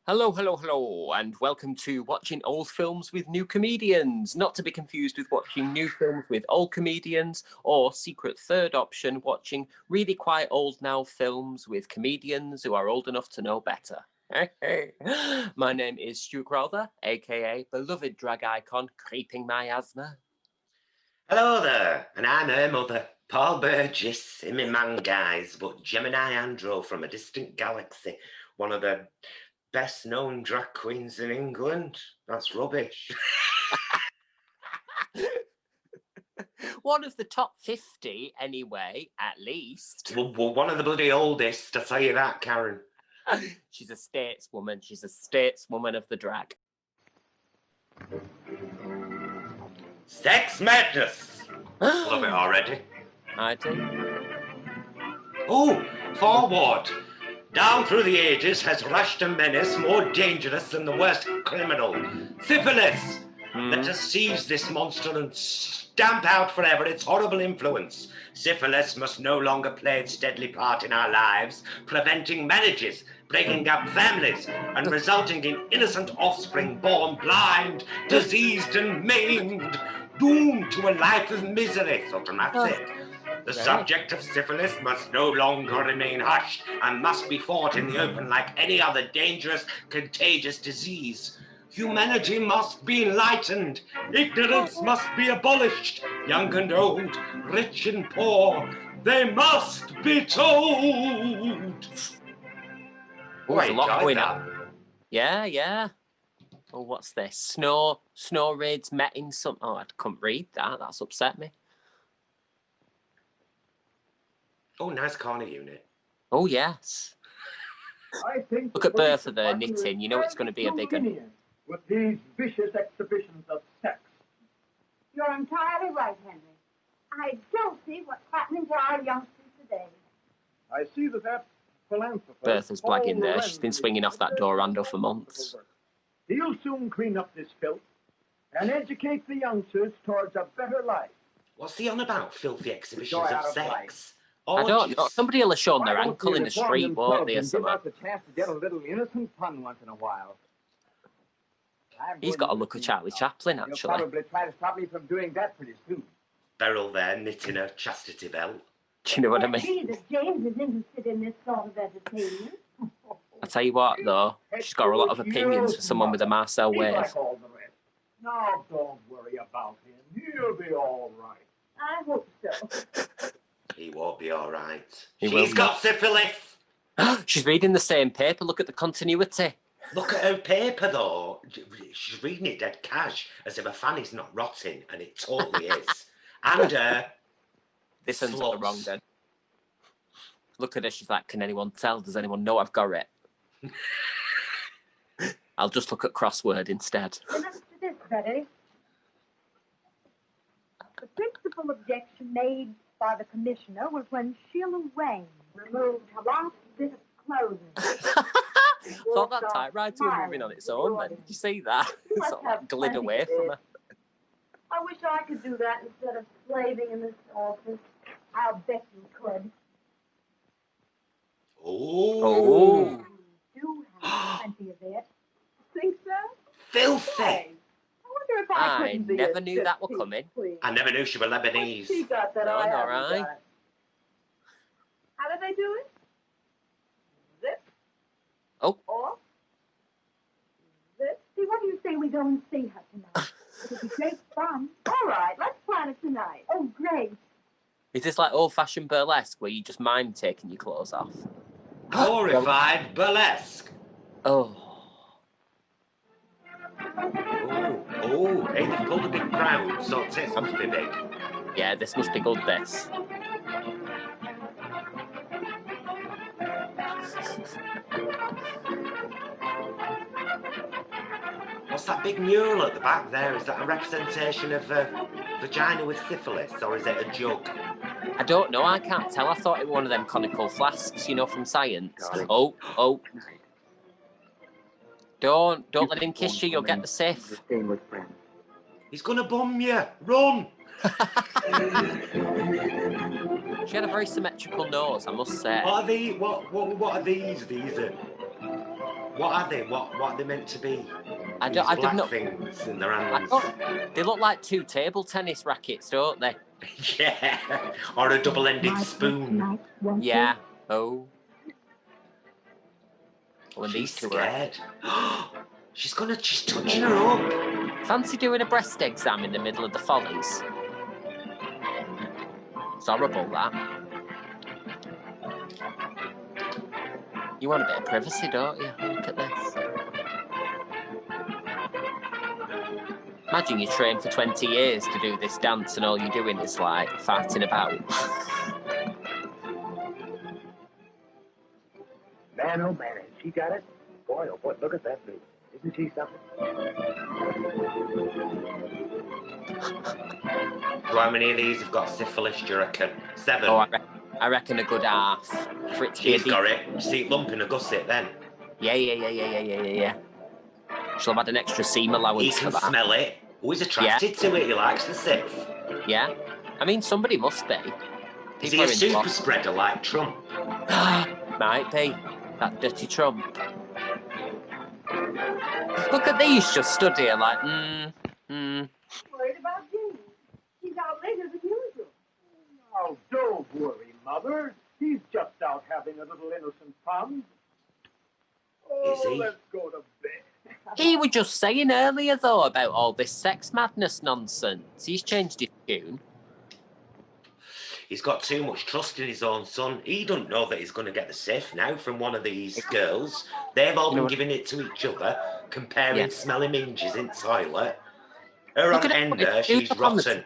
Hello, hello, hello, and welcome to Watching Old Films with New Comedians. Not to be confused with watching new films with old comedians, or secret third option, watching really quite old now films with comedians who are old enough to know better. My name is Stu Crowther, aka beloved drag icon Creeping Miasma. Hello there, and I'm her mother, Paul Burgess, in my man guys, but Gemini Andro from a distant galaxy, one of the best known drag queens in England. That's rubbish. One of the top 50, anyway, at least. Well, one of the bloody oldest, I tell you that, Karen. She's a stateswoman. She's a stateswoman of the drag. Sex madness! Love it already. I do. Oh, forward! Down through the ages has rushed a menace more dangerous than the worst criminal. Syphilis! Let us seize this monster and stamp out forever its horrible influence. Syphilis must no longer play its deadly part in our lives, preventing marriages, breaking up families, and resulting in innocent offspring born blind, diseased, and maimed, doomed to a life of misery. So that's it. The subject of syphilis must no longer remain hushed and must be fought in the open like any other dangerous, contagious disease. Humanity must be enlightened. Ignorance must be abolished. Young and old, rich and poor, they must be told. Oh, there's a lot going on. Yeah. Oh, what's this? Snow raids met in some... Oh, I couldn't read that. That's upset me. Oh, nice corner unit. Oh, yes. Look at Bertha there knitting. You know it's going to be a big one. With these vicious exhibitions of sex. You're entirely right, Henry. I don't see what's happening to our youngsters today. I see that philanthropist... Bertha's blagging there. She's been swinging off that door handle for months. He'll soon clean up this filth and educate the youngsters towards a better life. What's he on about, filthy exhibitions of sex? I don't know. Somebody will have shown their ankle in the street, won't they, or something? Give us a chance to get a little innocent fun once in a while. He's got a look of Charlie Chaplin, actually. He'll probably try to stop me from doing that pretty soon. Beryl there, knitting a chastity belt. Do you know what I mean? See that James is interested in this sort of entertainment. I tell you what, though, she's got a lot of opinions for someone with a Marcel wave. Like all the rest. Now, don't worry about him. He'll be all right. I hope so. He won't be all right. She's got syphilis. She's reading the same paper. Look at the continuity. Look at her paper, though. She's reading it dead cash, as if her fanny's not rotting, and it totally is. And this one's got the wrong then. Look at her. She's like, can anyone tell? Does anyone know I've got it? I'll just look at crossword instead. Listen to this, Betty. The principal objection made by the commissioner was when Sheila Wayne removed her last bit of clothing. Thought that typewriter was moving on its own then. Did you see that? It sort of like glid away from her. I wish I could do that instead of slaving in this office. I'll bet you could. Oh. You do have plenty of it. Think so? Filthy. Hey, I wonder if I couldn't be never a knew that were coming. Please. I never knew she was Lebanese. She got that No, I nor haven't I. got it. How did they do it? Zip. Oh. Or zip. See, what do you say we go and see her tonight? It'll be great fun. All right, let's plan it tonight. Oh, great. Is this like old-fashioned burlesque where you just mind taking your clothes off? Glorified burlesque. Oh. Oh, hey, they've pulled a big crowd, so it must be big. Yeah, this must be good, this. What's that big mural at the back there? Is that a representation of vagina with syphilis, or is it a jug? I don't know, I can't tell. I thought it was one of them conical flasks, you know, from science. Oh. Don't let him kiss you, you'll get the sif. He's gonna bum you. Run! She had a very symmetrical nose, I must say. What are these? What are these? These are... What are they? What are they meant to be? I These don't black know. things in their I hands. don't, they look like 2 table tennis rackets, don't they? Yeah, or a double-ended My spoon. tonight, won't you? Yeah. Oh. When She's these two are. scared. She's touching her up. Fancy doing a breast exam in the middle of the follies? It's horrible, that. You want a bit of privacy, don't you? Look at this. Imagine you train for 20 years to do this dance and all you're doing is, like, farting about. Man, oh man, has she got it? Boy, oh boy, look at that baby. Isn't she something? How many of these have got syphilis, do you reckon? 7. Oh, I reckon a good half. For it to be She's got it. See it lumping a gusset then. Yeah. She'll have had an extra seam He allowance can for that. smell it. Oh, he's attracted to it. He likes the sip. Yeah. I mean, somebody must be. Is People he a are in super block. spreader like Trump? Might be. That dirty Trump. Look at these just stood here like, Worried about Jimmy. He's out later than usual. Oh, don't worry, Mother. He's just out having a little innocent fun. Oh, Is he? let's go to bed. He was just saying earlier, though, about all this sex madness nonsense. He's changed his tune. He's got too much trust in his own son. He doesn't know that he's going to get the sif now from one of these girls. They've all been giving it to each other, comparing smelly minges in toilet. Her on Ender, she's rotten.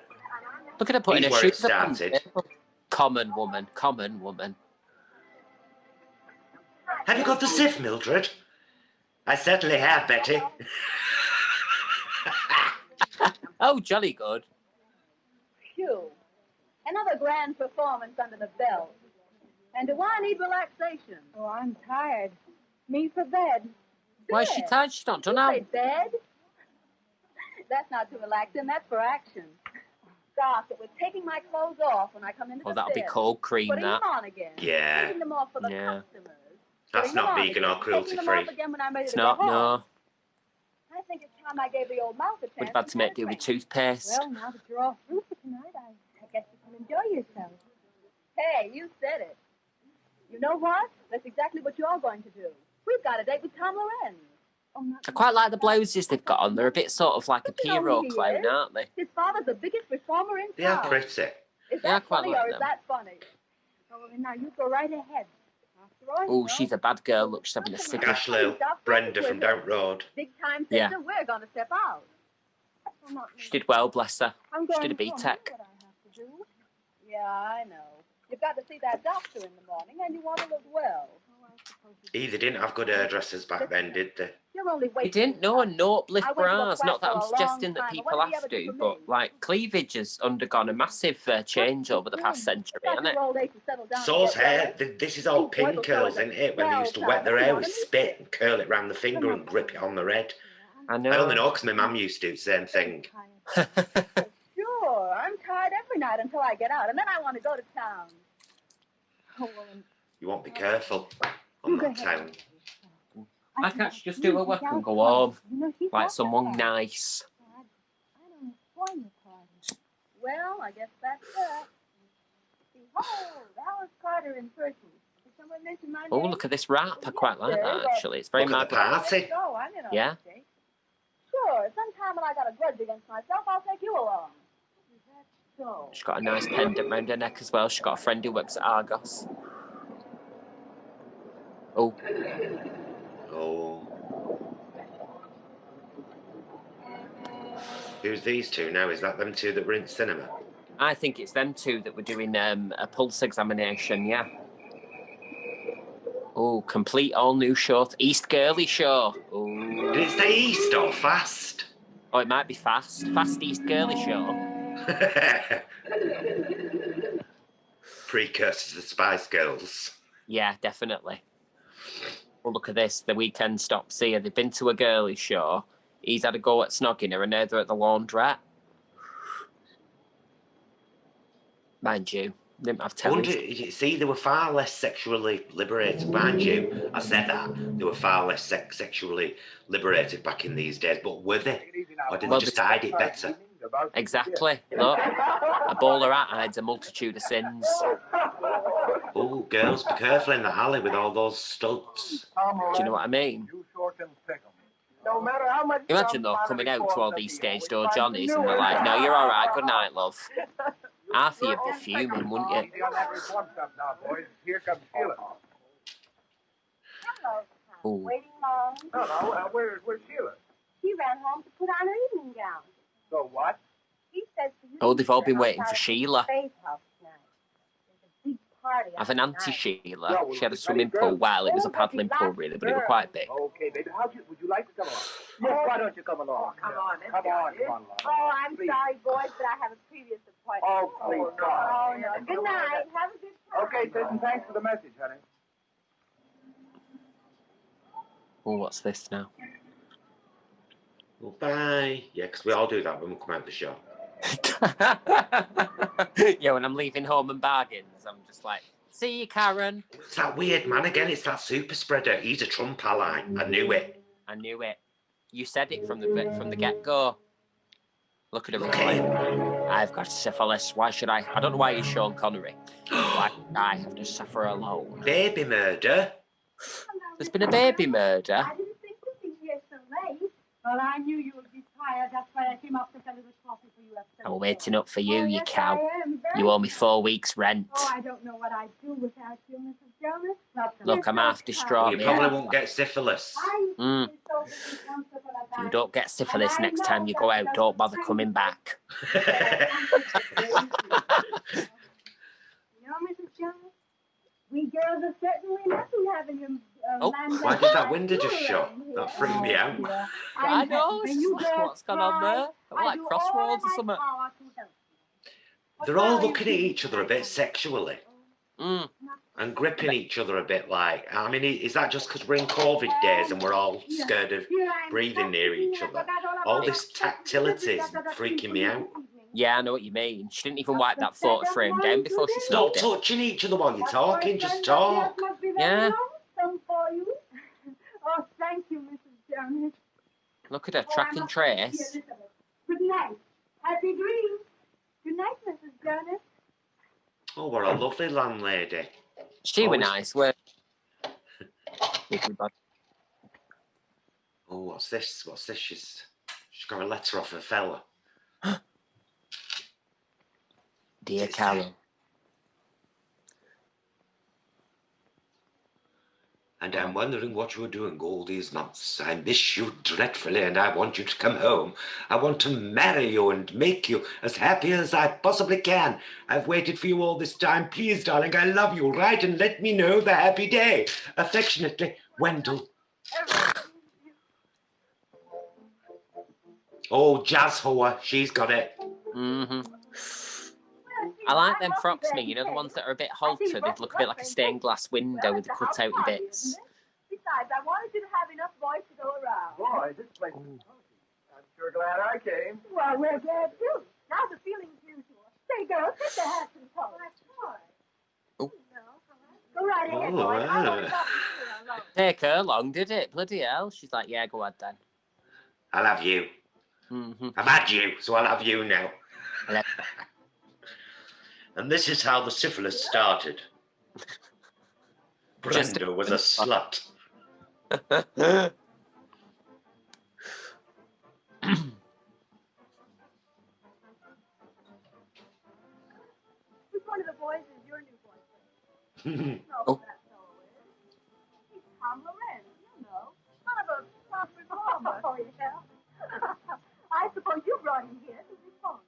Look at her putting He's her where it shoes up on the started. table. Common woman. Have you got the sif, Mildred? I certainly have, Betty. Oh, jolly good. Phew. Another grand performance under the belt. And do I need relaxation? Oh, I'm tired. Me for bed. Why is she Bed? tired? She's not done You out. say bed? That's not to relax him, that's for action. Doc, it was taking my clothes off when I come into Oh, the that'll be bed. cold cream, Putting that. them on again. Yeah. Taking them off for the Yeah. customers. That's Putting them not on vegan again. or cruelty Taking them free. off again when I'm ready It's to not, go home. no. I think it's time I gave the old mouth a chance. Would have had to make do with toothpaste. Well, now that you're off route for tonight, I guess you can enjoy yourself. Hey, you said it. You know what? That's exactly what you're going to do. We've got a date with Tom Lorenz. Oh, not I quite like the blouses they've got on. They're a bit sort of like a You know who Pierrot he clown, is. aren't they? His father's the biggest reformer in They are town. pretty. Is Yeah, I that quite funny like or is them. that funny? Oh, well, now you go right ahead. After all, Oh, she's a bad girl. Look, she's having a sip of... Gashlil, Brenda from Down Road. Big time Yeah. sister, we're going to step out. Well, not She did well, bless her. I'm She going did a home. B-Tech. That's what I have to do. Yeah, I know. You've got to see that doctor in the morning and you want to look well. Oh, I suppose you They didn't have good hairdressers back then, did they? You're only We waiting. didn't know a no uplift I went to a bras. class Not that for I'm a suggesting long that time, but people what did he have ever do to, for but me? like cleavage has undergone a massive change over the past century, Got hasn't it? your old age to settle down. So's and get hair, better. this is all These boys pin will throw curls, us a isn't it? When they used to bell wet their time, hair you with know, spit and curl it round the finger and grip it on the red. I I only know. know because my mum used to do the same thing. Sure, I'm tired every night until I get out, and then I want to go to town. Oh, well, and You won't be careful on that town. I can't just do her work and go home like someone nice. I don't enjoy your party. Well, I guess that's that. Behold, Alice Carter in person. Did someone mention my name? Oh, look at this wrap. I quite like that, actually. It's very Look at the Margaret. party. Let's go. I'm in on Yeah. this date. Sure, sometime when I got a grudge against myself, I'll take you along. Is that so? She's got a nice pendant round her neck as well. She's got a friend who works at Argos. Oh, Oh. Who's these two now? Is that them two that were in cinema? I think it's them two that were doing a pulse examination, yeah. Oh, complete all new show. East Girly show. Oh. Did it say East or Fast? Oh, it might be Fast. Fast East Girly show. Precursors to the Spice Girls. Yeah, definitely. Well, look at this. The weekend stops here. They've been to a girly show. He's had a go at snogging her, and now they're at the laundrette. Mind you, Didn't have I wonder, tellies. you see, they were far less sexually liberated, mind you. I said that. They were far less sexually liberated back in these days, but were they? Or did they just hide it better? Exactly. Look, a bowler hat hides a multitude of sins. Oh, girls, be careful in the alley with all those studs. Do you know what I mean? No matter how much Imagine though coming out to all these stage door Johnnies and they're like, "No, you're all right. Good night, love." Half of you'd be fuming, wouldn't you? Easy on that reform stuff now, boys. Here comes Sheila. Hello, Tom. Ooh. Waiting long? No, where's Sheila? She ran home to put on her evening gown. So what? He says for you Oh, to they've all meet been her waiting for outside Sheila. Faith House tonight. There's a big party I've on an tonight. Sheila. She had a swimming pool. Well, it was a paddling pool, really, but it was quite big. Okay, baby. Would you like to come along? Yes, why don't you come along? Come on, Come on. Oh, I'm Please. sorry, boys, but I have a previous appointment. Oh, please, come Oh, on. no. Good night. Have a good time. Okay, sis, and thanks for the message, honey. Oh, what's this now? Well, bye. Yeah, because we all do that when we come out the shop. Yeah, when I'm leaving home and bargains, I'm just like, "See you, Karen." It's that weird man again. It's that super spreader. He's a Trump ally. I knew it. I knew it. You said it from the get-go. Look at him. Look at him. I've got syphilis. Why should I? I don't know why he's Sean Connery. Why should I have to suffer alone? Baby murder. There's been a baby murder. I didn't think you'd be here so late. Well, I knew you would be tired. That's why I came up to fill this coffee for you. I'm waiting up for you, you yes, cow. I am. Very You owe me 4 weeks' rent. Oh, I don't know what I'd do without you, Mrs. Jonas. Look, I'm half distraught You here. probably won't get syphilis. Mm. If you don't get syphilis next time you go out, don't bother coming back. You know, Mrs. Jonas, we girls are certainly lucky having him. Why did that window just shut? That freaked me out. I know, it's just like, what's gone on there? I'm like Crossroads or something. They're all looking at each other a bit sexually Mm. and gripping each other a bit like. I mean, is that just because we're in COVID days and we're all scared of breathing near each other? All this tactility is freaking me out. Yeah, I know what you mean. She didn't even wipe that photo frame down before she Stop stopped it. touching each other while you're talking, just talk. Yeah. Oh, thank you, Mrs. Jonas. Look at her, track and trace. Good night. Happy dreams. Good night, Mrs. Jonas. Oh, what a lovely landlady. She were Always- nice, were Oh, what's this? What's this? She's got a letter off a fella. Dear Carol. And I'm wondering what you're doing all these months. I miss you dreadfully and I want you to come home. I want to marry you and make you as happy as I possibly can. I've waited for you all this time. Please, darling, I love you. Write and let me know the happy day. Affectionately, Wendell. Oh, Jazz Hoa, she's got it. Mm-hmm. I like them frocks, me. You know, the ones that are a bit halter. They look a bit like a stained glass window with the cut-out bits. Besides, I wanted you to have enough voice to go around. Boy, this place is cozy. I'm sure glad I came. Well, we're glad too. Now the feeling's mutual. Say, girls, take the hats and coats. Oh. Go right ahead, Oh, boy. I want yeah. to talk to you alone. Take her long, did it? Bloody hell. She's like, yeah, go ahead then. I'll have you. Mm-hmm. I've had you, so I'll have you now. And this is how the syphilis started. Brenda was a slut. Which one of the boys is your new boyfriend? No, Oh. that's so weird. He's Tom Loren, you know. Son of a Trump reformer. Oh, yeah. I suppose you brought him here to reform.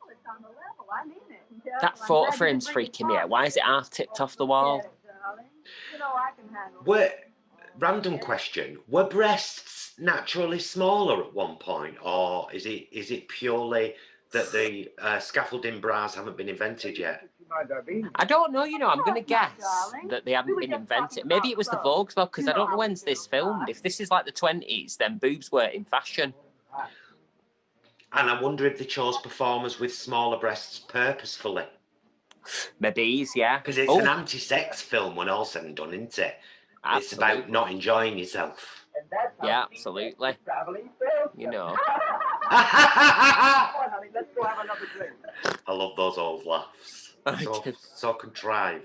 Oh, it's on the level. I mean it. Yeah, That well, I'm photo glad you frame's didn't bring freaking me out. Why is it half tipped off the wall? Get it, darling. You know I can handle Were, random question, were breasts naturally smaller at one point, or is it purely that the scaffolding bras haven't been invented yet? I don't know, you know, I'm going to Of course not, guess darling. that they haven't We were been just invented. talking Maybe about it was the clothes. Vogue, though, because You I don't know know how when's we this feel, filmed. right? If this is like the 20s, then boobs were in fashion. And I wonder if they chose performers with smaller breasts purposefully. Maybe, yeah. Because it's an anti-sex film when all's said and done, isn't it? It's about Absolutely. not enjoying yourself. And that's how Yeah, she absolutely. gets the traveling salesman. You know. Come on, honey, let's go have another drink. I love those old laughs. I So, do. so contrived.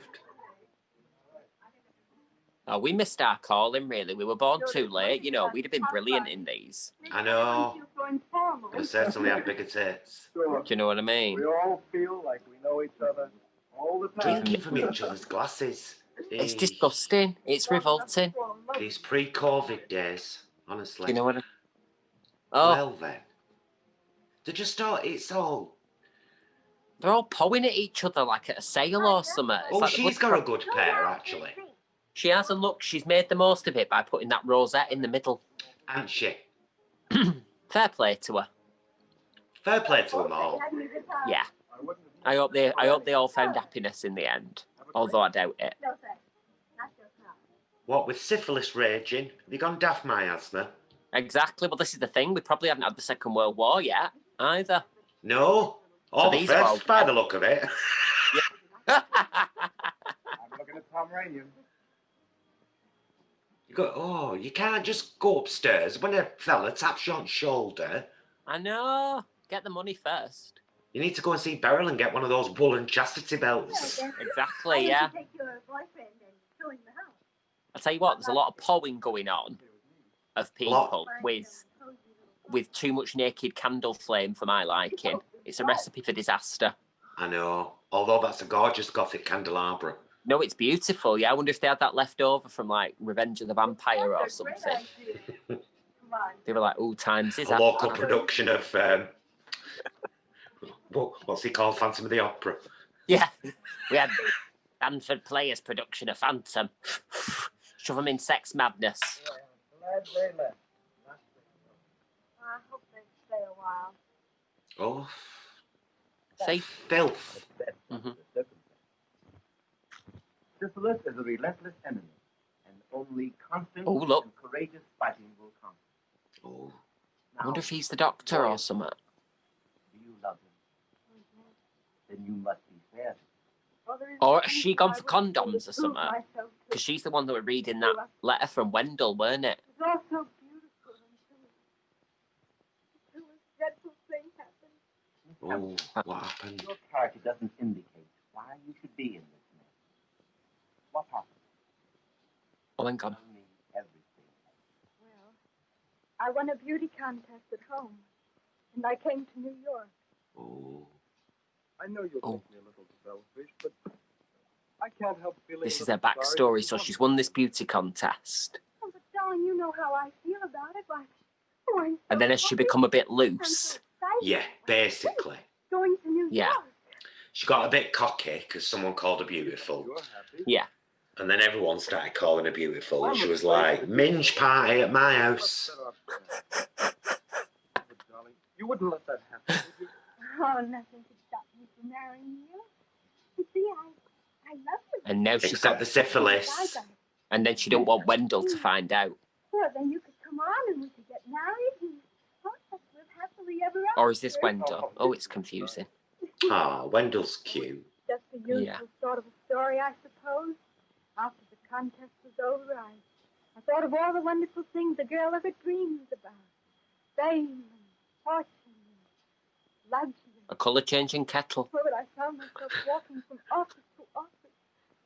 Oh, we missed our calling, really. We were born too late. You know, we'd have been brilliant in these. I know. So informal. They certainly had bigger tits. Sure. Do you know what I mean? We all feel like we know each other all the time. Drinking from each other's glasses. It's disgusting. It's revolting. These pre-COVID days, honestly. You know what I... Oh, Well then. They're just all, it's all... they're all pawing at each other like at a sale or something. It's Oh, like the she's got a good pair, actually. She has, and look, she's made the most of it by putting that rosette in the middle. Ain't she? Fair play to her. Fair play to them all. Yeah. I hope they all found happiness in the end. Although I doubt it. No, thanks. Not just now. What, with syphilis raging? Have you gone daft, my Asna? Exactly. Well, this is the thing. We probably haven't had the Second World War yet, either. No? Oh, these are first, by the look of it. I'm looking at Pomeranian. You can't just go upstairs when a fella taps you on the shoulder. I know. Get the money first. You need to go and see Beryl and get one of those woolen chastity belts. Exactly, yeah. Take your boyfriend and show him the house. I'll tell you what, there's a lot of pawing going on of people with too much naked candle flame for my liking. It's a recipe for disaster. I know. Although that's a gorgeous Gothic candelabra. No, it's beautiful, yeah. I wonder if they had that left over from, like, Revenge of the Vampire or something. Come on. They were like, oh, times is A local production of, what's he called? Phantom of the Opera. Yeah. We had the Stanford Players production of Phantom. Shove them in sex madness. Glad they left. I hope they stay a while. Oh, See? filth. Mhm. Syphilis is a relentless enemy, and only constant Oh, look. and courageous fighting will conquer. Oh. I wonder if he's the doctor or something. Do you love him? Then you must be fair. Or has she gone for condoms or something? Because she's the one that was reading that letter from Wendell, weren't it? It's all so beautiful until a dreadful thing happened. Oh, what happened? Your character doesn't indicate why you should be in this mess. What happened? Oh, hang on. Tell me everything. Well, I won a beauty contest at home, and I came to New York. Oh. I know you'll Oh. think me a little selfish, but I can't help feeling. This a is their little sorry backstory. for So the she's woman. won this beauty contest. Oh, but darling, you know how I feel about it. Why? Oh, I'm so And then has she happy. become a bit I'm loose? so excited. Yeah, basically. Going to New Yeah. York. She got a bit cocky because someone called her beautiful. You're happy. Yeah. And then everyone started calling her beautiful. And she was like, minge party at my house. Darling, you wouldn't let that happen, would you? Oh, nothing could stop me from marrying you. You see, I love you. And now she's Except got... the syphilis. And then she don't want Wendell to find out. Well, then you could come on and we could get married and live happily ever after. Or is this Wendell? Oh, it's confusing. Ah, Wendell's cute. Just the usual Yeah. sort of a story, I suppose. After the contest was over, I thought of all the wonderful things a girl ever dreams about. Fame and fortune and luxury. A colour-changing kettle. But I found myself walking from office to office.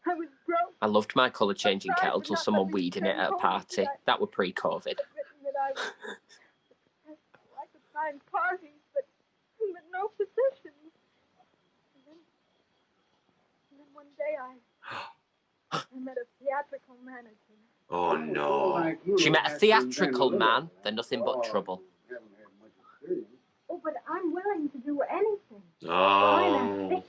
I was broke. I loved my colour-changing kettle till someone weeding it at a party. That were pre-COVID. I'd written that I was successful. I could find parties, but no positions. And then one day I met a theatrical manager. Oh, no. She met a theatrical man. They're nothing but trouble. Oh, but I'm willing to do anything. I'm Oh. ambitious.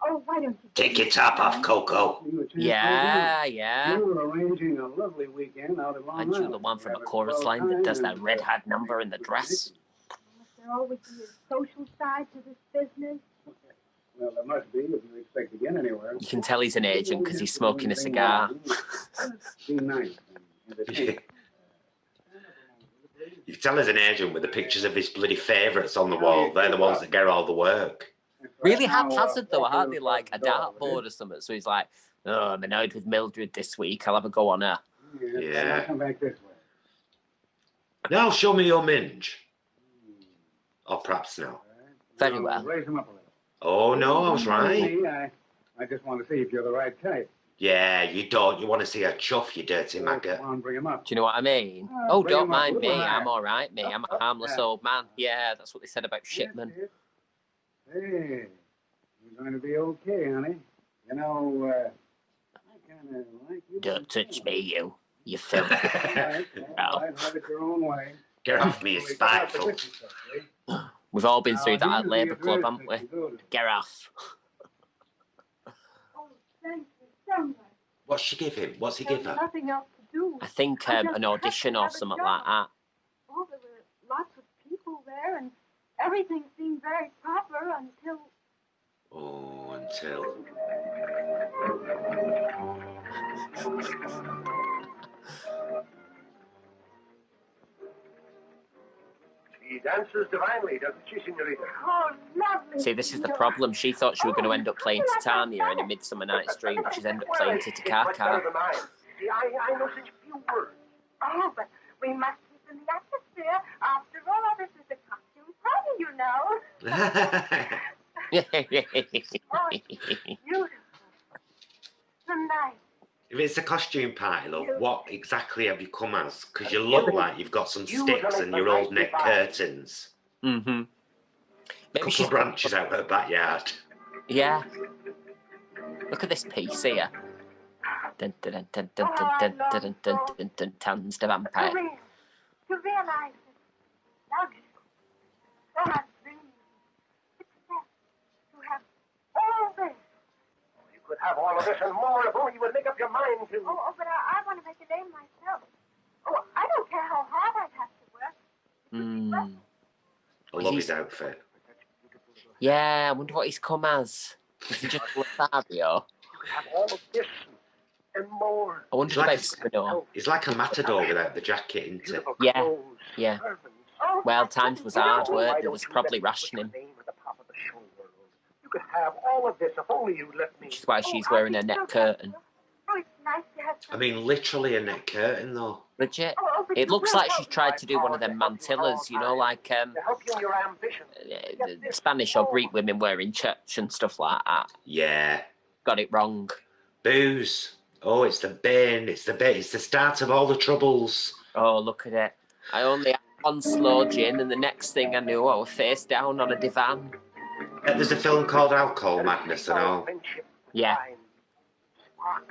Oh, why don't you Take your top off, Coco. Yeah, yeah. We were arranging a lovely weekend out at Long Aren't you the Island. one from a Have a chorus swell line that time does that and, red hat number in the dress? Must there always be a social side to this business? Well, there must be if you expect to get anywhere. You can tell he's an agent because he's smoking a cigar. Be nice and entertaining. You can tell he's an agent with the pictures of his bloody favourites on the wall. They're the ones that get all the work. Really Now, haphazard though, walk a aren't they? little Like a towards the door, will dartboard or something. So he's like, "Oh, I'm annoyed with Mildred this week. I'll have a go on her." you? Yeah. Now come back this way. Now show me your minge. Or perhaps no. All right. Very Now, well. Raise him up a little. Oh, no, I was right. Me, I just want to see if you're the right type. Yeah, you don't. You want to see a chuff, you dirty So, maggot. come on, bring him up. Do you know what I mean? Oh, Oh, bring don't him up a mind little me. higher. I'm all right, me. I'm a harmless old man. Yeah, that's what they said about Shipman. Yes, yes. Hey, you're going to be okay, honey. You know, I kind of like you. Don't touch me, you filth. All right, have it your own way. Get off me, you spiteful. We've all been through Now, that here's at the Labour Club, address haven't we? that you go to. Get off. Oh, thank you so much. What's she give him? What's he give her? Nothing else to do. I think I just an have audition to or have a something job. like that. Oh, there were lots of people there, and everything seemed very proper until... Oh, until. She dances divinely, doesn't she, Senorita? Oh, lovely. See, this is the Senor. problem. She thought she was going to end up playing Titania in A Midsummer Night's Dream, but she's ended up playing It's much Titicaca. better than mine. See, I know such few words. Oh, but we must keep in the atmosphere. After all, this is a costume party, you know. Oh, beautiful. So nice. If it's a costume party, love, what exactly have you come as? Because you look like you've got some sticks and your old neck curtains. Mm-hmm. A Maybe couple she's of branches out her backyard. Yeah. Look at this piece here. Dun dun dun dun dun dun dun dun dun dun Tans the vampire. To realize it's luxury, so much dreams, success, to have all this. You could have all of this and more if only you would make up your mind to. Oh, but I want to make a name myself. Oh, I don't care how hard I have to work. Mm. I love his outfit. Yeah, I wonder what he's come as. Is he just Lothario? You could have all of this and more. I wonder He's like about a- Spinor. He's like a matador without the jacket, isn't it? Beautiful Yeah, clothes, yeah. servants. Oh, Well, I times couldn't was get hard over work. Why There don't was you probably let me put rationing, your name at the top of the show world? You could have all of this if only you let me. which is why she's wearing a neck curtain. Oh, it's nice to have I mean, literally a neck curtain, though. Legit. but It you looks will like help she's me. tried to do one of them mantillas, you know, like To help you in your ambition. the Spanish or Greek women wear in church and stuff like that. Yeah. Got it wrong. Booze. Oh, it's the bane. It's the bane. It's the start of all the troubles. Oh, look at it. I only had one slow gin, and the next thing I knew, I was face down on a divan. There's a film called Alcohol Madness and all. Yeah.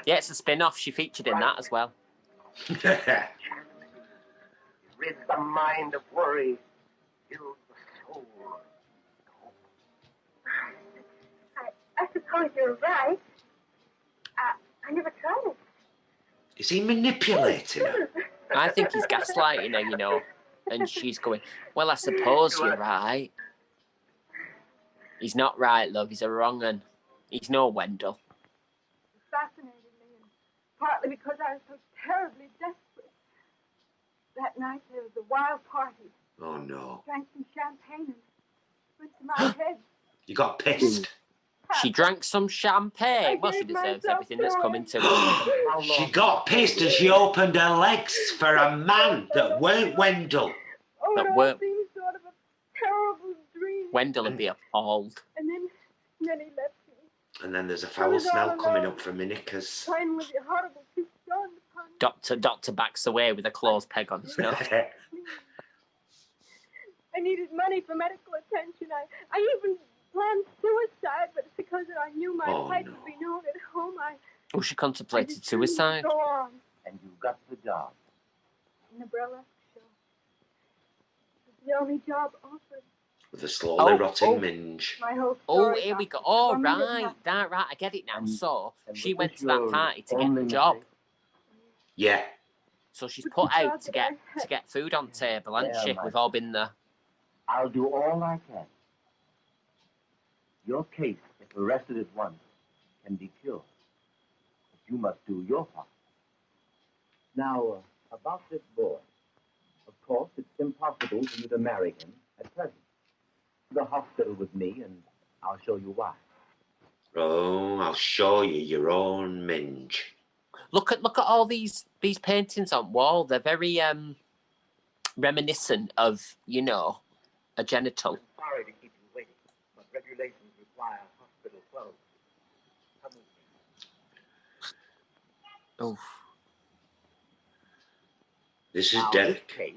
Yeah, it's a spin-off. She featured in that as well. Rid the mind of worry. Fill the soul. I suppose you're right. I never tried it. Is he manipulating her? I think he's gaslighting her, you know. And she's going, well, I suppose you're right. He's not right, love. He's a wrong un. He's no Wendell. It fascinated me, and partly because I was so terribly desperate. That night there was a wild party. Oh, no. Drank some champagne and went to my head. You got pissed. She drank some champagne. Well, she deserves everything that's coming to her. She got pissed and she opened her legs for a man that weren't Wendell. Oh, That it all weren't- seemed sort of a terrible dream. Wendell would be appalled. And then he left me. And then there's a foul smell coming up from my knickers. Playing with the horrible two stones upon me. Doctor backs away with a clothes peg on his nose. I needed money for medical attention. I even planned suicide, but it's because I knew my Oh, plight no. would be known at home. Oh, she I contemplated determined to suicide. Go on. And you got the job. In the burlesque show. It was the only job offered. With a slowly Oh, rotting oh. minge. My whole Oh, story. here we go. Oh, From the right. That, right. I get it now. And- So, and she was went this to that your party to get only the job. mistake? Yeah. So she's Which put is out to get food on table, hasn't Yeah, she? man. We've all been there. I'll do all I can. Your case, if arrested at once, can be cured. But you must do your part. Now, about this boy. Of course, it's impossible for you to marry him at present. The hospital with me, and I'll show you why. Oh, I'll show you your own minge. Look at all these paintings on wall. They're very reminiscent of, you know, a genital. Sorry to keep you waiting, but regulations require hospital clothes. Come with me. Oh, This is Now, Derek. this case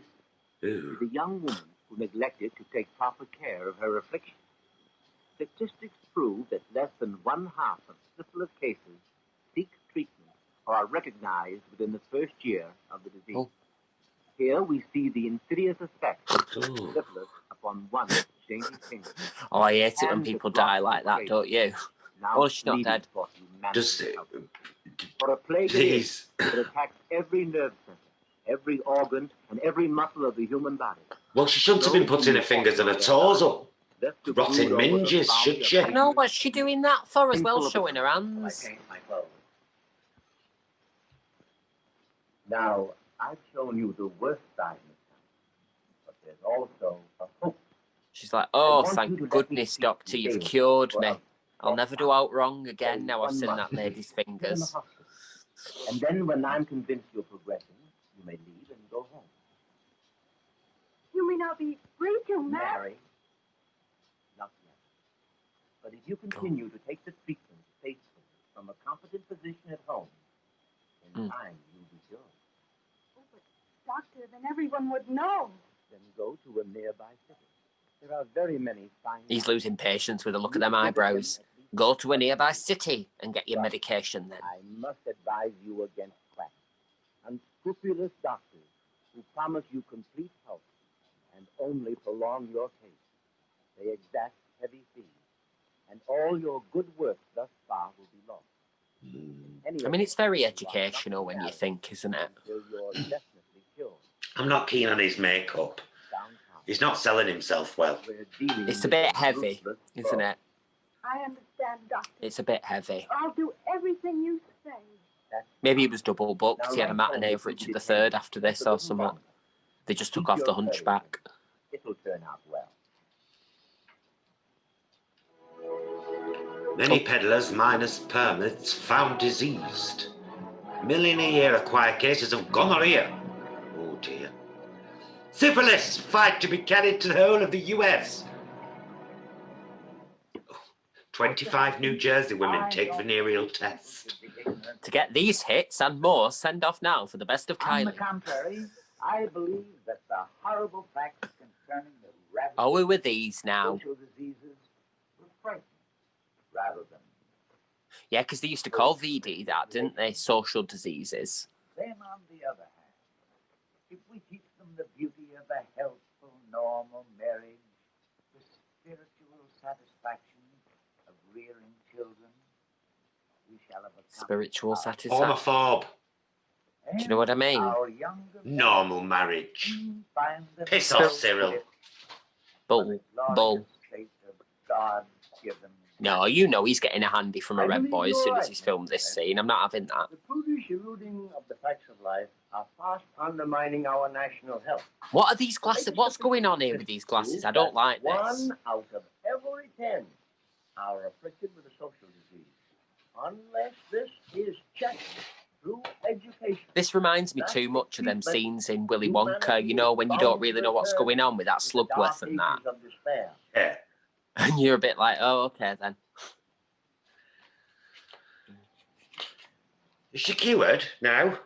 Ooh. is a young woman who neglected to take proper care of her affliction. Statistics prove that less than 1/2 of syphilis cases seek treatment or are recognized within the first year of the disease. Oh. Here we see the insidious effect of Ooh. syphilis upon one dainty finger. oh, I hate it when Hands people that drop die like that, from don't you? Now Oh, she's not bleeding dead. for humanity. Does it? For a plague it is, Please. it attacks every nerve center, every organ, and every muscle of the human body. Well, she shouldn't have been putting her fingers and her toes up. Left to Rotting brood over the minges, folly should of she? I know, what's she doing that for as well, Painful showing her I hands? change my clothes. Now, I've shown you the worst side, Miss Thompson, but there's also a hope. She's like, I oh, want you to thank let me goodness, speak doctor, to you've David cured for me. a I'll never do out wrong again now I've One seen month that lady's in the fingers. hospital. And then when I'm convinced you're progressing, you may leave and go home. You may not be free to marry. Marry. Not yet. But if you continue to take the treatment faithfully from a competent physician at home, in time you'll be cured. Oh, but doctor, then everyone would know. Then go to a nearby city. There are very many fine. He's losing patience with a look at them eyebrows. Go to a nearby city and get your medication then. I must advise you against quacks. Unscrupulous doctors who promise you complete health and only prolong your case. They exact heavy fees, and all your good work thus far will be lost. I mean, it's very educational when you think, isn't it? Until you're definitely cured. I'm not keen on his makeup. Downtown. He's not selling himself well. We're dealing It's a with bit heavy, ruthless isn't foe. it? I understand, doctor. It's a bit heavy. I'll do everything you say. That's Maybe he was double booked. Now, He had a right matinee home, of Richard you III can after just this a or little something. longer. They just took Keep off the your Hunchback. It'll turn out well. Many peddlers minus permits found diseased. Million a year acquire cases of gonorrhea. Oh dear. Syphilis fight to be carried to the whole of the US. 25 New Jersey women take venereal test. To get these hits and more, send off now for the best of On the Kylie. contrary, I believe that the horrible facts concerning the ravages Oh, who are these now? of social diseases were frightening rather than Yeah, because they used to call VD that, didn't they? Social diseases. them. On the other hand, if we teach them the beauty of a healthful, normal marriage, the spiritual satisfaction of rearing children, we shall have accomplished Spiritual our- satisfaction. Homophobe. Do you know what I mean? Our younger Normal marriage. men find Piss themselves off, Cyril. with Bull. the glorious Bull. state of God-given. No, you know he's getting a handy from a I red believe boy as you're soon as right, he's filmed this Mr. scene. I'm not having that. The prudish eluding of the facts of life are fast undermining our national health. What are these glasses? What's going on here with these glasses? I don't like this. 1 out of every 10 are afflicted with a social disease, unless this is checked through education. This reminds me too much of them scenes in Willy Wonka, you know, when you don't really know what's going on with that To the dark Slugworth and that. ages of despair. Yeah. And you're a bit like, oh, okay then. Is she cured now?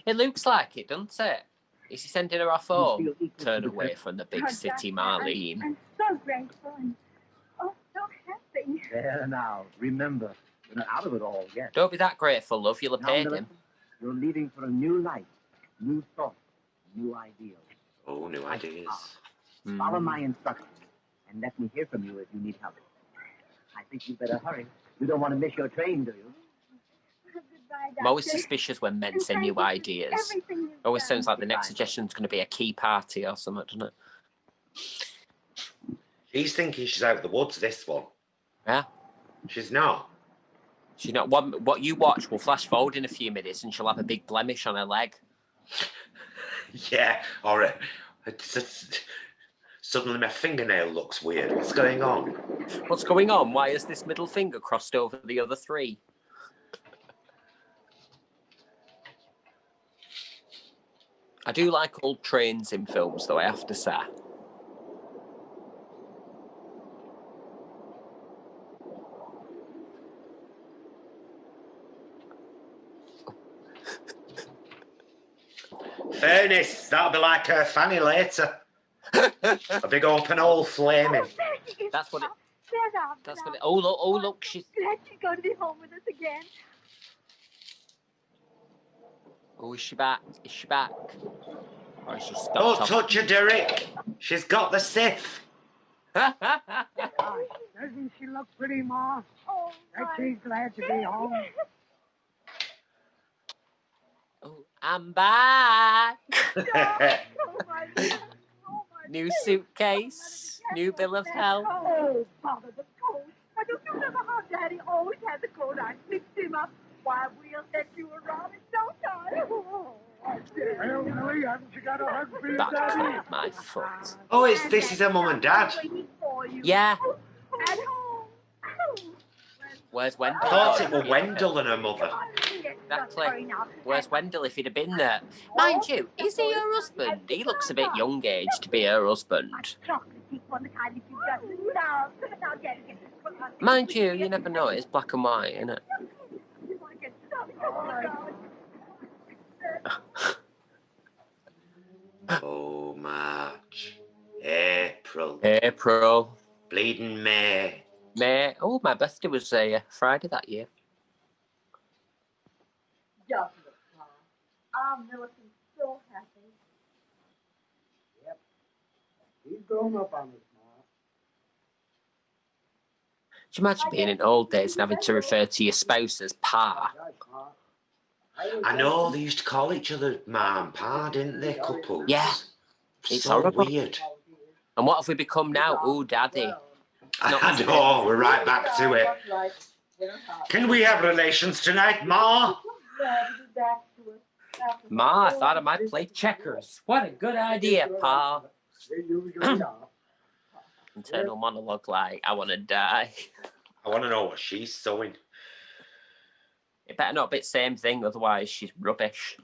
It looks like it, doesn't it? Is he sending her off You home? feel equal to Turn the away from the big Oh, city, doctor, Marlene. I'm so grateful and oh, so happy. There now, remember, you're not out of it all yet. Don't be that grateful, love. You'll have Now, paid Millicent, him. you're leaving for a new life, new thoughts, new ideals. Oh, new ideas. Follow my instructions and let me hear from you if you need help. I think you better hurry. You don't want to miss your train, do you? Goodbye, doctor. I'm always suspicious when men say new ideas. Everything you've Always done. sounds like the next suggestion's going to be a key party or something, doesn't it? She's thinking she's out of the woods, this one. Yeah. She's not. She's not. What you watch will flash forward in a few minutes, and she'll have a big blemish on her leg. Yeah, or suddenly my fingernail looks weird. What's going on? What's going on? Why is this middle finger crossed over the other three? I do like old trains in films, though, I have to say. Furnace, that'll be like her fanny later. A big open hole flaming. That's what it... There's Aunt That's Belle. what it... Oh, look, she's... Glad she's going to be home with us again. Oh, is she back? Is she back? Or is she stopped? Don't off? touch her, Derek. She's got the sif. Gosh, doesn't she look pretty, Ma? Oh, Bet she's glad to be home. Oh, I'm back. Oh, my God. New suitcase, new bill of health. Oh, Father, the coat. Why, don't you remember how Daddy always had the coat? I fixed him up. Why, we'll set you around in no time. Well, Millie, haven't you got a hug for your Back daddy? to my foot. Oh, this is her mum and dad. Waiting for you. Yeah. At home. Where's Wendell? I thought it were Wendell and her mother. Exactly. Where's Wendell if he'd have been there? Mind you, is he her husband? He looks a bit young age to be her husband. Mind you, you never know. It's black and white, isn't it? Oh, March. April. April, Bleeding May. May. Oh, my birthday was Friday that year. Just look, Mom. Our Millicent's so happy. Yep. He's grown up on us, Ma. Do you imagine being in old days and having to refer to your spouse as Pa? Gosh, Ma. I know they used to call each other Ma and Pa, didn't they, couples? Yeah. It's so horrible. weird. And what have we become now? Oh, Daddy. I know, we're right back to it. Can we have relations tonight, Ma? Ma, I thought I might play checkers. What a good idea, Pa. Internal monologue like, I want to die. I want to know what she's sewing. It better not be the same thing, otherwise she's rubbish.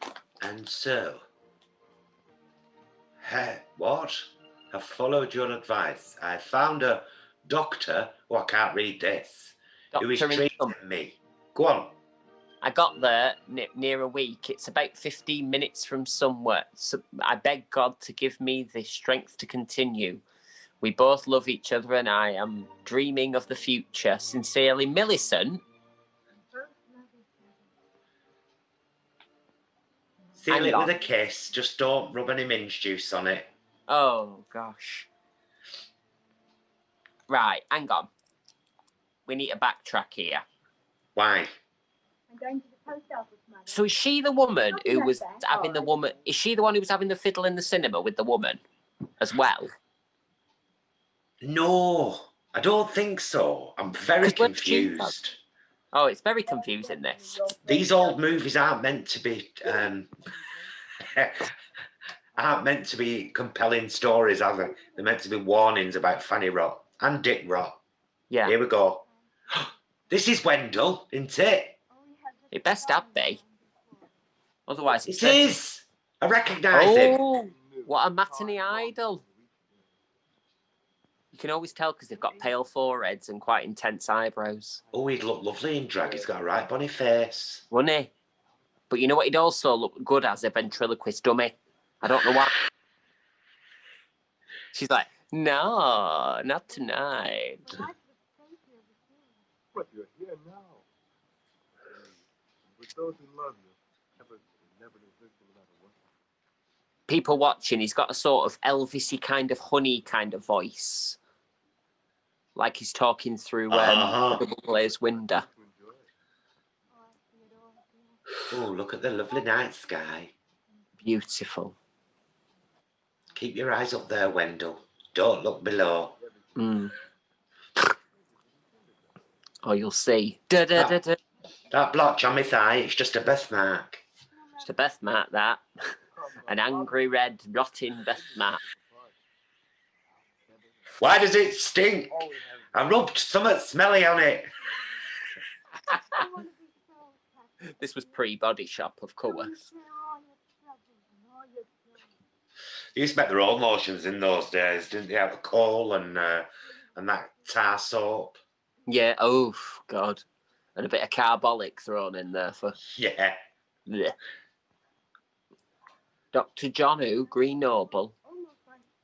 And so, what? I've followed your advice. I found a doctor, I can't read this, who is Doctor in treating Some. me. Go on. I got there near a week. It's about 15 minutes from somewhere. So I beg God to give me the strength to continue. We both love each other and I am dreaming of the future. Sincerely, Millicent. Seal Hang it on. with a kiss. Just don't rub any minge juice on it. Oh, gosh. Right, hang on. We need to backtrack here. Why? I'm going to the post office, Mother. So is she the woman who was having the woman? Is she the one who was having the fiddle in the cinema with the woman as well? No, I don't think so. I'm very 'Cause when she- confused. Oh, it's very confusing, this. These old movies aren't meant to be aren't meant to be compelling stories, are they? They're meant to be warnings about Fanny Rot and Dick Rot. Yeah, Here we go. This is Wendell, isn't it? it best have be. Otherwise, it's... It is. I recognise him. Oh, what a matinee idol. You can always tell because they've got pale foreheads and quite intense eyebrows. Oh, he'd look lovely in drag. He's got a right bonny face. Wouldn't he? But you know what he'd also look good as? A ventriloquist dummy. I don't know why. She's like, no, not tonight. But you're here now. With those who love you, never desert you no matter what. People watching, he's got a sort of Elvis-y kind of honey kind of voice. Like he's talking through Uh-huh. the double glazed window. Oh, look at the lovely night sky. Beautiful. Keep your eyes up there, Wendell. Don't look below. Mm. Oh, you'll see. Da, da, da, da. That blotch on my thigh, it's just a birthmark. It's a birthmark, that. An angry red, rotting birthmark. Why does it stink? I rubbed something smelly on it. This was pre-Body Shop, of course. They used to make their own lotions in those days, didn't they? Out of coal and that tar soap. Yeah, oh, God. And a bit of carbolic thrown in there for... Yeah. Yeah. Dr. John Who, Green Noble.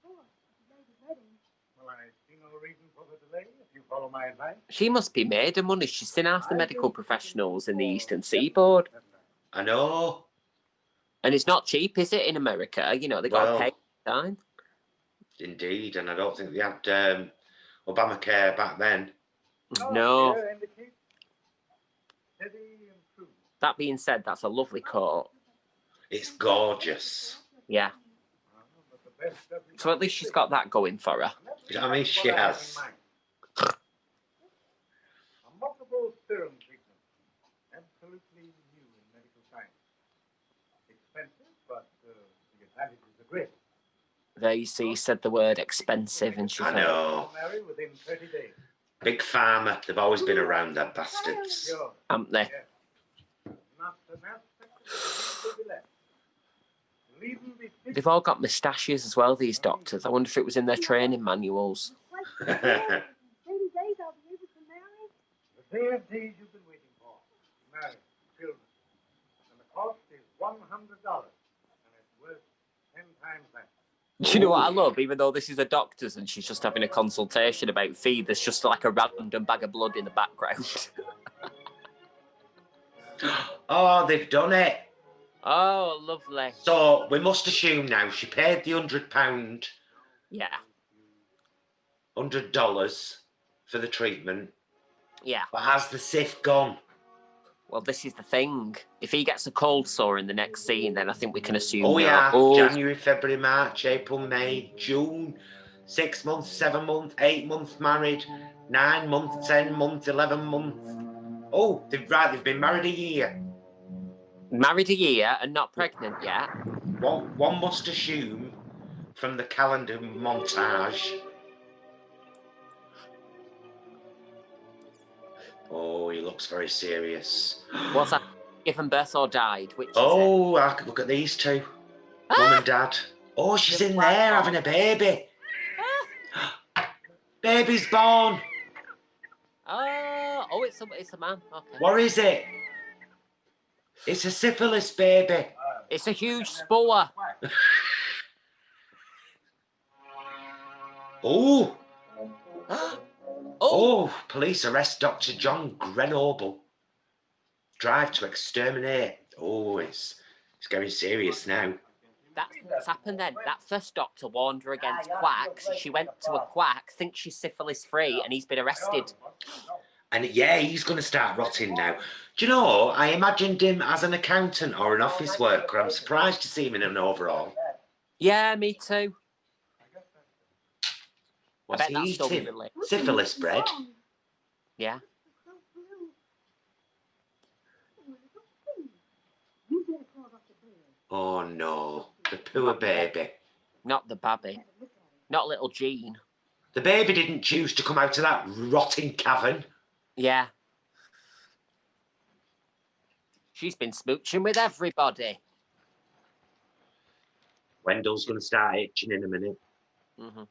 Well, I see no reason for the delay if you follow my advice. She must be made of money. She's seen half the medical professionals in the Eastern Seaboard. I know. And it's not cheap, is it, in America? You know, they got to pay time. Indeed, and I don't think they had Obamacare back then. No. That being said, that's a lovely coat. It's gorgeous. Yeah. So at least she's got that going for her. I mean, she has. A multiple serum treatment. Absolutely new in medical science. Expensive, but the advantages are great. There you see, he said the word expensive and she I know. Marry within 30 days. Big Pharma, they've always been around, that bastards. Sure. Haven't they? Not the mass will be left. Leaving the They've all got moustaches as well, these doctors. I wonder if it was in their training manuals. The 30 days I'll be able to marry? The 30 days you've been waiting for. Marry, children. And the cost is $100. And it's worth 10 times that. Do you know what I love? Even though this is a doctor's and she's just having a consultation about fee, there's just like a random bag of blood in the background. Oh, they've done it. Oh, lovely. So we must assume now she paid the £100. Yeah. $100 for the treatment. Yeah. But has the Sith gone? Well, this is the thing. If he gets a cold sore in the next scene, then I think we can assume. Oh, yeah. Oh. January, February, March, April, May, June. 6 months, 7 months, 8 months married. 9 months, 10 months, 11 months. Oh, they've been married a year. Married a year and not pregnant yet. One must assume from the calendar montage. Oh, he looks very serious. What's that? Given birth or died? Which is it? Look at these two. Mum and Dad. Oh, she's in there having a baby. Baby's born. Oh, it's a man. Okay. What is it? It's a syphilis baby. It's a huge spore. Oh. Oh, Police arrest Dr. John Grenoble. Drive to exterminate. Oh, it's getting serious now. that's what's happened then. That first doctor warned her against quacks. She went to a quack, thinks she's syphilis-free, and he's been arrested. And yeah, he's going to start rotting now. Do you know, I imagined him as an accountant or an office worker. I'm surprised to see him in an overall. Yeah, me too. What's I bet he that's still eating? really- Syphilis bread? Yeah. Oh no, the poor baby. Not the babby. Not little Jean. The baby didn't choose to come out of that rotting cavern. Yeah. She's been smooching with everybody. Wendell's going to start itching in a minute. Mm-hmm.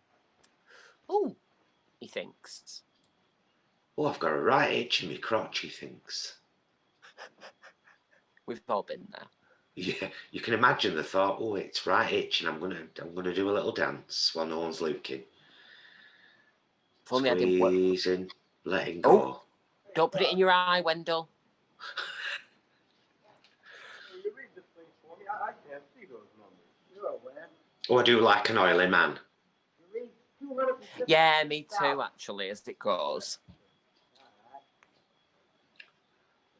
Oh, he thinks. Oh, I've got a right itch in my crotch, he thinks. We've all been there. Yeah, you can imagine the thought, oh, it's right itching, I'm gonna do a little dance while no one's looking. If only I didn't work. Squeezing, letting go. Oh, don't put it in your eye, Wendell. You read this thing for me. I can't see those numbers. You're aware. Oh, I do like an oily man. You read 250. Yeah, me too, actually, as it goes.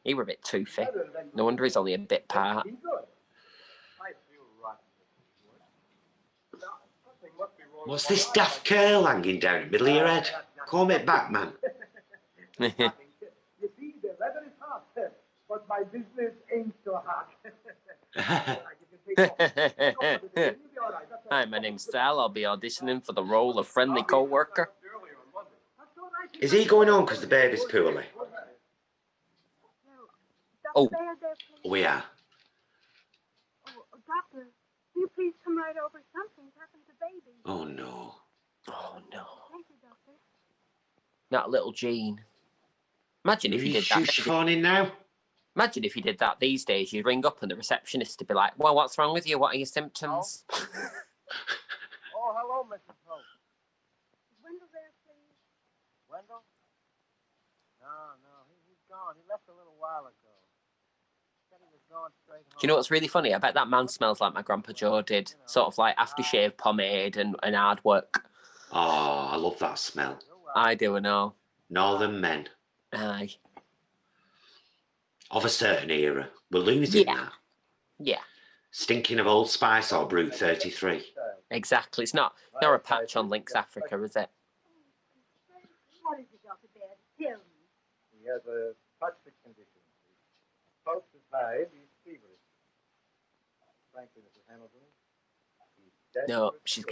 He were a bit toothy. No wonder he's only a bit part. I feel rotten. Something must be wrong. What's this daft curl hanging down the middle of your head? Comb it back, man. You see, the weather is hot, but my business ain't so hot. Hi, my name's Sal. I'll be auditioning for the role of friendly co-worker. Is he going on because the baby's poorly? Oh. We are. Oh, doctor, will you please come right over? Something's happened to baby. Oh, no. Oh, no. Thank you, doctor. Not little Jean. Imagine if you did She's that. phoning now. Imagine if you did that these days. You'd ring up and the receptionist would be like, well, what's wrong with you? What are your symptoms? Oh, hello, Mrs. Hope. Is Wendell there, please? Wendell? No, he's gone. He left a little while ago. Said he was going straight home. Do you know what's really funny? I bet that man smells like my Grandpa Joe did. Sort of like aftershave pomade and hard work. Oh, I love that smell. I do know. Northern men. Aye. Of a certain era. We're losing that. Yeah. Stinking of Old Spice or Brute 33. Exactly. It's not a patch on Lynx Africa, is it? What is it, Dr. Baird? Tell me. He has a toxic condition. His pulse is high, he's feverish. Frankly, Mrs. Hamilton, he's No, desperate she's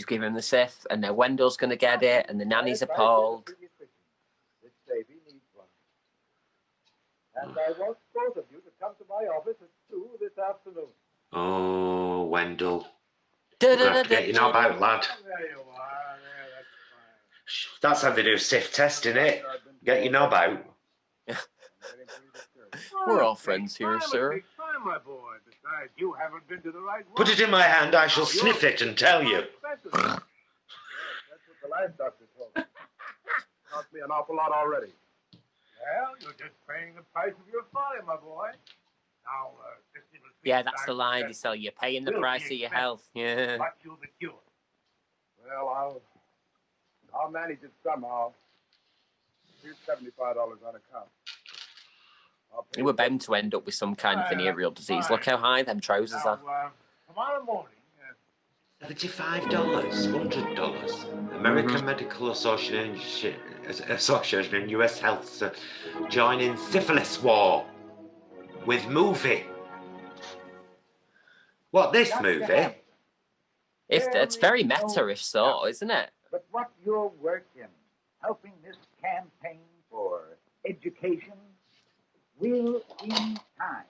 to giving him the Sith, and now Wendell's going to get it, and the nanny's appalled. This baby needs one. And I want both of you to come to my office at 2 this afternoon. Oh, Wendell. We're going to have to get you knob out, lad. There you are. There, that's fine. That's how they do SIF testing, it. Get your knob out. We're all friends here, sir. Take time, my boy. Besides, you haven't been to the right one. Put it in my hand, I shall sniff it and tell you. Yes, that's what the last doctor told me. Cost me an awful lot already. Well, you're just paying the price of your folly, my boy. Now, this little Yeah, that's the line they sell you. Paying the price of your health. Yeah. But you'll be cured. Well, I'll manage it somehow. Here's $75 on account. You were bound to end up with some kind of venereal disease. Look how high them trousers are. Tomorrow morning. $75, $100. American Medical Association and US Health joining syphilis war with movie. What, this movie? It's very meta, if so, isn't it? But what your work in helping this campaign for education will, in time,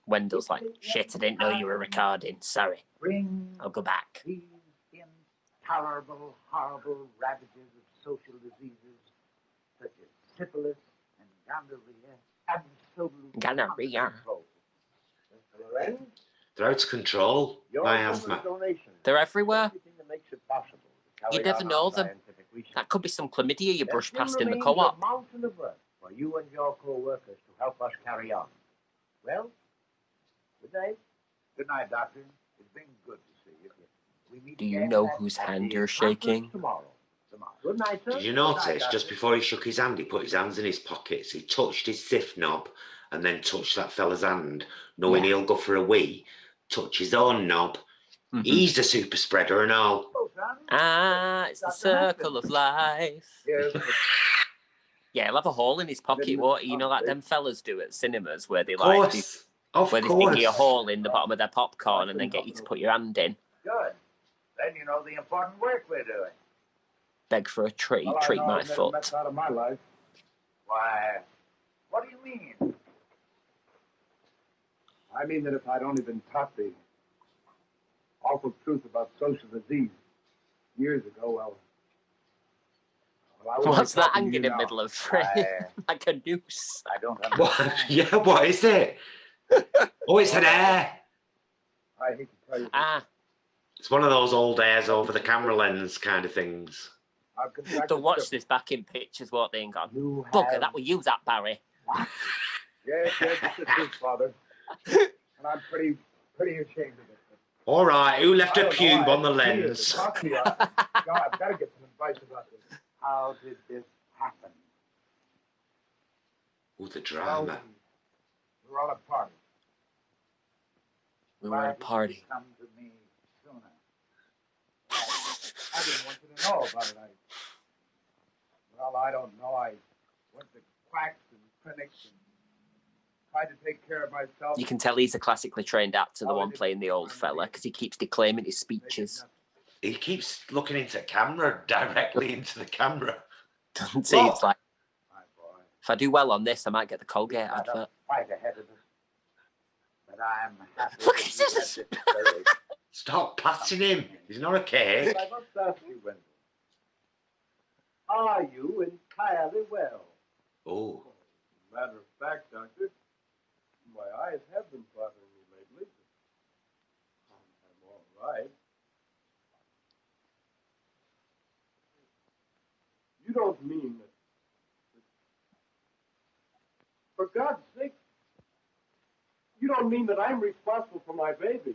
Wendell's like, shit, I didn't know you were recording. Sorry. bring I'll go back. these intolerable, horrible ravages of social diseases such as syphilis and gonorrhea absolutely Gonorrhea. under control. Mr. Lorenz, They're out of control. your My generous asthma. donation is They're everywhere. everything that makes it possible to carry You never out know our them. scientific research. That could be some chlamydia you There brush still past in the remains co-op. a mountain of work for you and your co-workers to help us carry on. Well, good night. Good night, Doctor. It's been good to see you. We meet Do you again know at whose the hand you're conference shaking? Tomorrow. Good night, sir. Did you Good night, notice, just Doctor. before he shook his hand, he put his hands in his pockets, he touched his SIF knob, and then touched that fella's hand, knowing Yeah. he'll go for a wee, touch his own knob. Mhm. He's the super spreader and all. Oh, son. Ah, it's the circle of life. Yes, Yeah, he'll have a hole in his pocket, won't he? You know, like them fellas do at cinemas where they Of like course. Of where they stick you a course. hole in the bottom of their popcorn and then get you to put your hand in. good. Then you know the important work we're doing. Beg for a treat, Well, I treat know my I've never foot. met out of my life. Why, what do you mean? I mean that if I'd only been taught the awful truth about social disease years ago, well I wouldn't What's be that talking to you hanging in the now. middle of frame? I, Like a noose. I don't What? understand. Yeah, what is it? Oh, it's an air. I hate to tell you this. Ah, It's one of those old airs over the camera lens kind of things. I've contracted they'll watch syphilis. this back in pictures, won't they, and gone, You bugger, have that were you, that Barry. Yes, it's the truth, Father. And I'm pretty ashamed of it. All right, who left I a don't know, pube I on the haven't seen it. lens? It cost me God, I've got to get some advice about this. How did this happen? Oh, the Well, drama. we were on a party. We were Why at a did you party. come to me sooner? I didn't want you to know about it. I don't know. I went to quacks and clinics and tried to take care of myself. You can tell he's a classically trained actor, the one playing the old fella, because he keeps declaiming his They did speeches. nothing. He keeps looking into camera, directly into the camera. Doesn't he? It's like, My boy. if I do well on this, I might get the Colgate We've got a advert. fight ahead of us. But I'm happy Look, that it's you just- had this courage. Stop patting him. He's not a cake. I must ask you, Wendell. Are you entirely well? Oh, Matter of fact, Doctor, my eyes have been bothering me lately. I'm all right. You don't mean that... For God's sake, you don't mean that I'm responsible for my baby?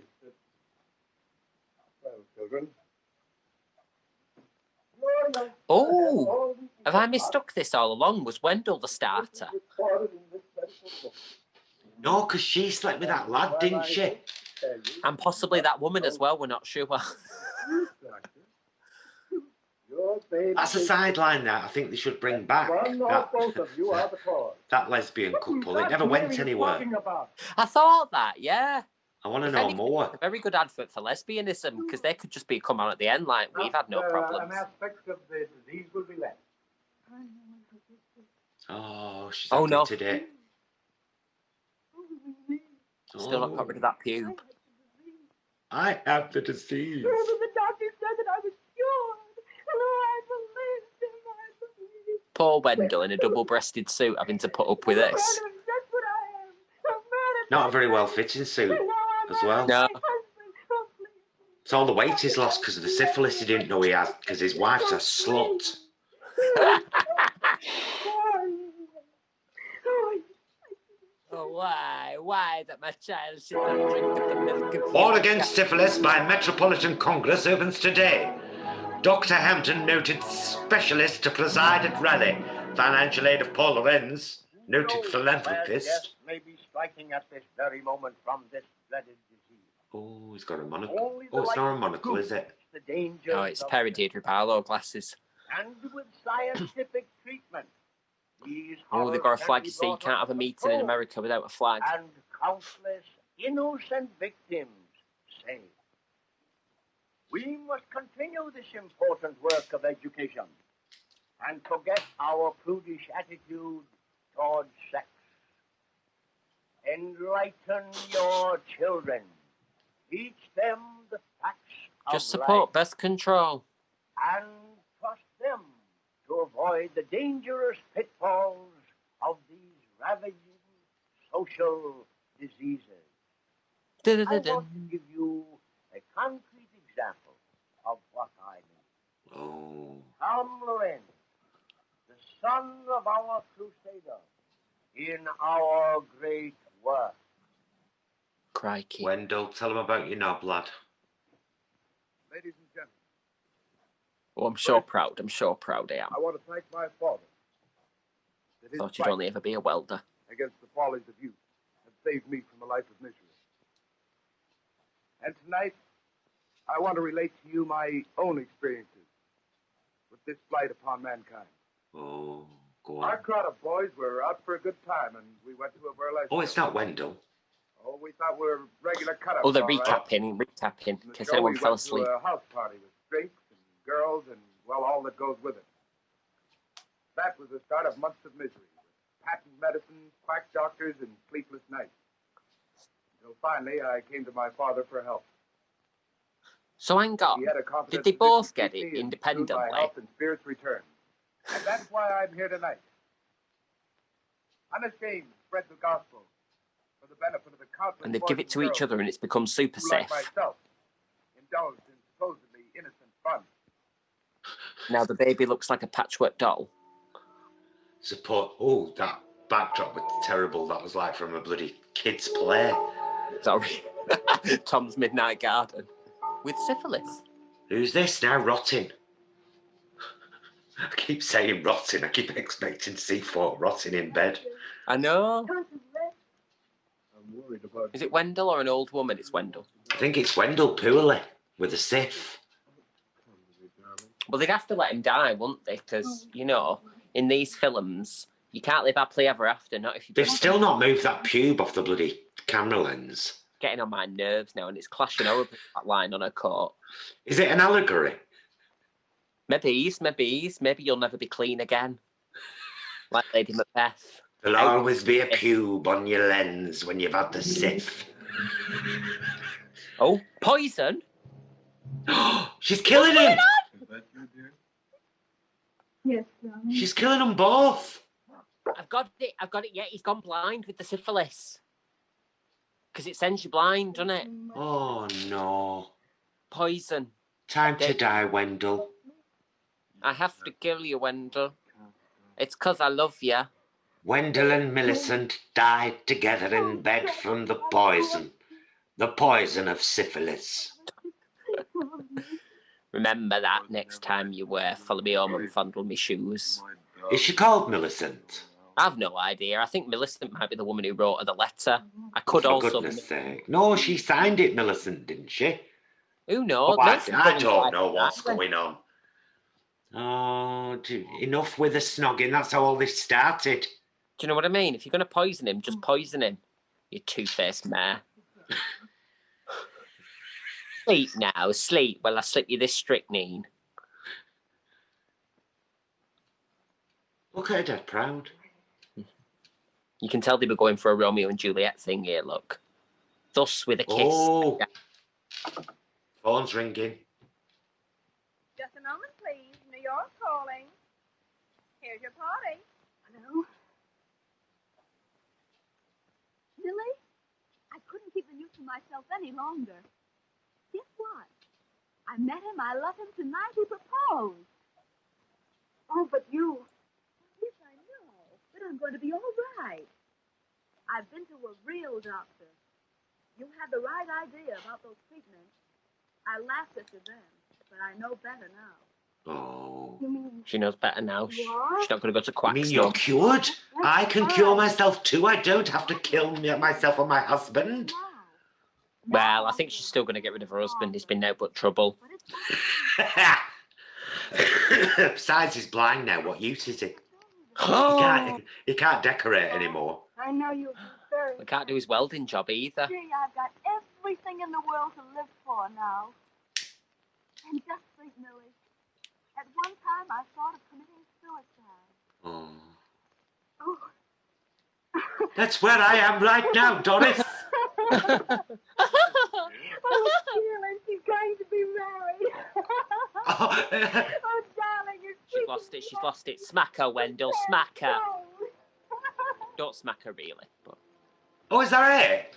Well, children. Gloria, Oh, all we have I mistook this all along? Was Wendell the starter? recorded in this medical book. no, because she slept with that lad, didn't she? And possibly that woman as well, we're not sure. That's a sideline that I think they should bring back. One or That, both of you are the cause. that lesbian couple. It never went anywhere. I thought that, yeah. I want to If know anything, more. it's a very good advert for lesbianism, because they could just be come on at the end like, we've had no problems. An aspect of the disease will be left. Oh, she's Oh, no. admitted it. Still not got rid of that pube. I have the disease. The doctor said that I was cured. And I believed him. I believed. Poor Wendell in a double-breasted suit having to put up with this. That's what I am. A man Not a very well-fitting suit as well. No. It's all the weight he's lost because of the syphilis he didn't know he has because his wife's a slut. Oh, why? Why that my child should not drink the milk of War you? Against Syphilis by Metropolitan Congress opens today. Dr. Hampton, noted specialist to preside at rally. Financial aid of Paul Lorenz, noted philanthropist. Yes, may be striking at this very moment from this dreaded disease. Oh, he's got a monocle. Only the Oh, it's not a light monocle, is it? the danger. No, it's Perry Deirdre Barlow glasses. And with scientific treatment, these Oh, they've got a horrors can flag, be you see. You brought can't have a under meeting in control, America without a flag. And countless innocent victims saved. We must continue this important work of education and forget our prudish attitude towards sex. Enlighten your children. Teach them the facts Just of support life birth control. and trust them to avoid the dangerous pitfalls of these ravaging social diseases. I want Dun-dun-dun-dun. to give you a concrete example of what I mean. Oh. Tom Lorenz, the son of our crusader, in our great work. Crikey. Wendell, tell him about your knob, lad. Ladies and gentlemen, Oh, I'm sure proud. I'm sure proud I am. I want to thank my father. That his Thought you'd fight only ever be a welder. against the follies of youth has saved me from a life of misery. And tonight, I want to relate to you my own experiences with this blight upon mankind. Oh, go Our on. crowd of boys were out for a good time, and we went to a burlesque. Oh, it's not Wendell. Oh, we thought we were regular cut-ups. Oh, they're all right. recapping, in In the case show, anyone we fell went to asleep. a house party with drinks and girls and, well, all that goes with it. That was the start of months of misery, with patent medicines, quack doctors, and sleepless nights. Until finally, I came to my father for help. So hang on. He had a confidence Did they in both me get and it soon independently? my health and spirits returned. And that's why I'm here tonight. Unashamed to spread the gospel for the benefit of the countless And they boys give it to each girls other and it's become super who, like safe. myself, indulged in supposedly innocent fun. Now the baby looks like a patchwork doll. Support. Oh, that backdrop was terrible. That was like from a bloody kid's play. Sorry. Tom's Midnight Garden. With syphilis. Who's this now? Rotting. I keep saying rotting. I keep expecting to see Fort rotting in bed. I know. I'm worried about Is it Wendell or an old woman? It's Wendell. I think it's Wendell poorly with a sif. Well, they'd have to let him die, wouldn't they? Because, you know, in these films, you can't live happily ever after, not if you They've just still not moved that pube off the bloody camera lens. getting on my nerves now, and it's clashing horribly with that line on her coat. Is it an allegory? Maybe you'll never be clean again. Like Lady Macbeth. There'll Out always be a with- pube on your lens when you've had the Sith. Oh, poison? She's killing him! Is that you, dear? Yes, darling. She's killing them both! I've got it. Yeah, he's gone blind with the syphilis. Because it sends you blind, doesn't it? Oh no. Poison. Time to die, Wendell. I have to kill you, Wendell. It's 'cause I love you. Wendell and Millicent died together in bed from the poison. The poison of syphilis. Remember that next time you follow me home and fondle me shoes. Is she called Millicent? I've no idea. I think Millicent might be the woman who wrote her the letter. I could For also goodness be... sake. No, she signed it, Millicent, didn't she? Who knows? Oh, I Millicent don't doesn't know like what's that. going on. Oh, enough with the snogging. That's how all this started. Do you know what I mean? If you're going to poison him, just poison him. You two-faced mare. Sleep now. Sleep while I slip you this strychnine. Look at her dead proud. You can tell they were going for a Romeo and Juliet thing here, look. Thus with a kiss. Oh. Phone's ringing. Just a moment, please. New York calling. Here's your party. Hello? Billy? I couldn't keep the news to myself any longer. Guess what? I met him. I love him tonight. He proposed. Oh, but you... Yes, I know. But I'm going to be all right. I've been to a real doctor. You had the right idea about those treatments. I laughed at you then, but I know better now. Oh. You mean... She knows better now. She's What? not going to go to You quacks. mean you're no. cured? I can cure myself too. I don't have to kill myself or my husband. Well, I think she's still going to get rid of her husband. He's been no but trouble. But it's Besides, he's blind now. What use is it? Oh, He can't decorate anymore. I know you'll be very... he can't do his welding job either. Gee, I've got everything in the world to live for now. And just think, Millie, at one time I thought of committing suicide. Oh. Oh. That's where I am right now, Doris. Oh, Sheila, she's going to be married. Oh, Oh, darling, it's... She's lost it. She's lost it. Smack her, Wendell. Smack her. Oh. Don't smack her, really. But... oh, is that it?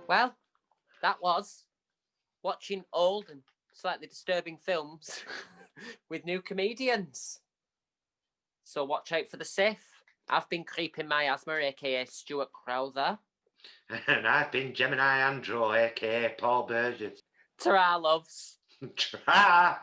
Well, that was watching old and slightly disturbing films with new comedians. So watch out for the Sith. I've been Creeping My Asthma, aka Stuart Crowther. And I've been Gemini Andro, aka Paul Burgess. Ta-ra, loves. Try.